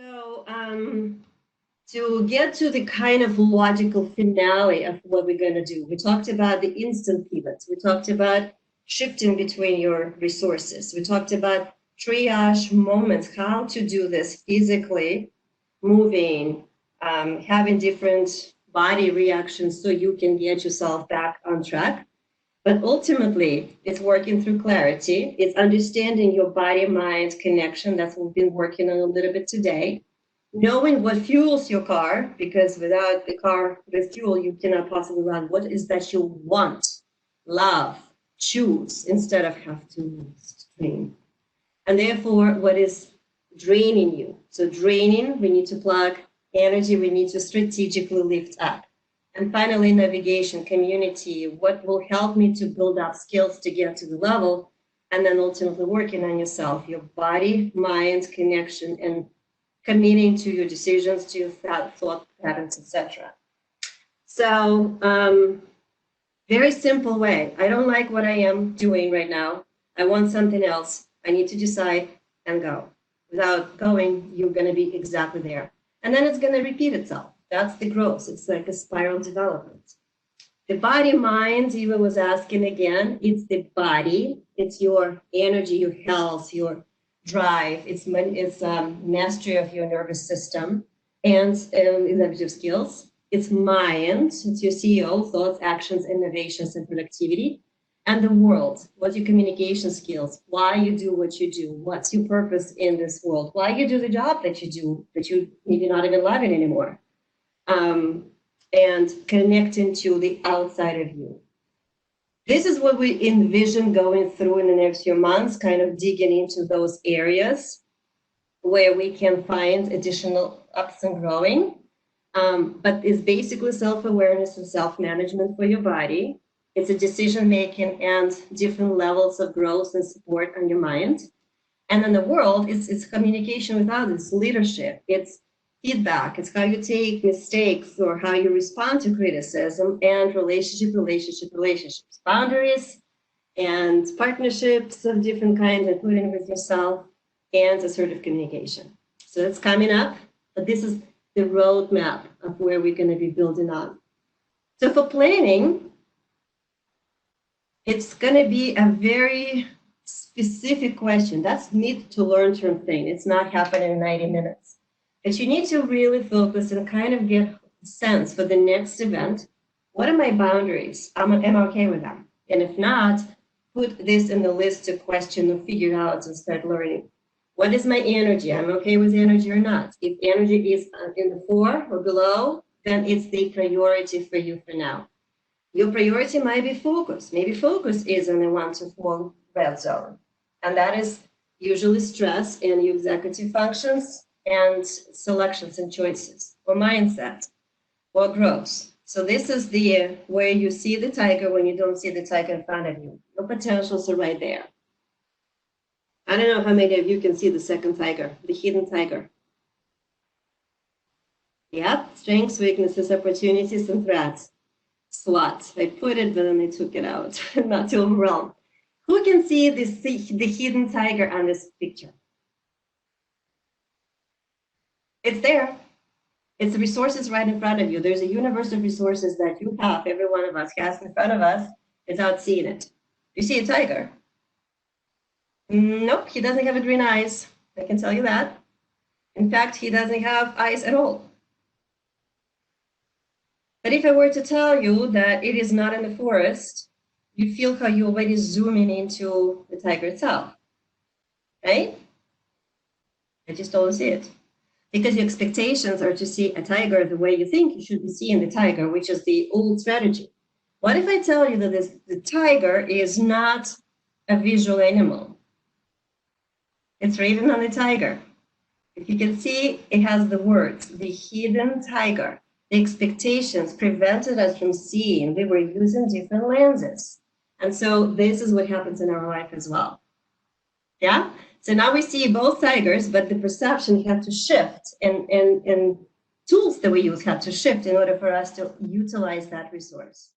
So, to get to the kind of logical finale of what we're going to do, we talked about the instant pivots. We talked about shifting between your resources. We talked about triage moments, how to do this physically, moving, having different body reactions so you can get yourself back on track. But ultimately, it's working through clarity. It's understanding your body-mind connection. That's what we've been working on a little bit today. Knowing what fuels your car, because without the car with fuel, you cannot possibly run. What is that you want, love, choose, instead of have to stream. And therefore, what is draining you? So draining, we need to plug energy, we need to strategically lift up. And finally, navigation, community, what will help me to build up skills to get to the level, and then ultimately working on yourself, your body, mind, connection, and committing to your decisions, to your thought patterns, etc. So, very simple way. I don't like what I am doing right now. I want something else. I need to decide and go. Without going, you're going to be exactly there. And then it's going to repeat itself. That's the growth. It's like a spiral development. The body mind, Eva was asking again, it's the body, it's your energy, your health, your drive, it's mastery of your nervous system and executive skills. It's mind, it's your CEO, thoughts, actions, innovations, and productivity. And the world, what's your communication skills, why you do what you do, what's your purpose in this world, why you do the job that you do, that you maybe not even love it anymore. And connecting to the outside of you. This is what we envision going through in the next few months, kind of digging into those areas where we can find additional ups and growing. But it's basically self-awareness and self-management for your body. It's a decision-making and different levels of growth and support on your mind. And in the world, it's communication with others, leadership. It's feedback. It's how you take mistakes or how you respond to criticism, and relationships, boundaries and partnerships of different kinds, including with yourself, and assertive communication. So it's coming up, but this is the roadmap of where we're going to be building on. So for planning, it's going to be a very specific question. That's need to learn term thing. It's not happening in 90 minutes. But you need to really focus and kind of get a sense for the next event. What are my boundaries? Am I okay with them? And if not, put this in the list to question or figure out and start learning. What is my energy? I'm okay with energy or not? If energy is in the 4 or below, then it's the priority for you for now. Your priority might be focus. Maybe focus is in the 1 to 4 red zone. And that is usually stress and your executive functions and selections and choices, or mindset, or growth. So this is the where you see the tiger when you don't see the tiger in front of you. Your potentials are right there. I don't know how many of you can see the second tiger, the hidden tiger. Yep, strengths, weaknesses, opportunities, and threats. SWOT. I put it, but then I took it out, not to overwhelm. Who can see the hidden tiger on this picture? It's there. It's the resources right in front of you. There's a universe of resources that you have, every one of us has in front of us without seeing it. You see a tiger? Nope, he doesn't have green eyes. I can tell you that. In fact, he doesn't have eyes at all. But if I were to tell you that it is not in the forest, you feel how you're already zooming into the tiger itself, right? I just don't see it. Because your expectations are to see a tiger the way you think you should be seeing the tiger, which is the old strategy. What if I tell you that the tiger is not a visual animal? It's written on the tiger. If you can see, it has the words, the hidden tiger. The expectations prevented us from seeing. We were using different lenses. And so this is what happens in our life as well. Yeah? So now we see both tigers, but the perception had to shift, and tools that we use had to shift in order for us to utilize that resource.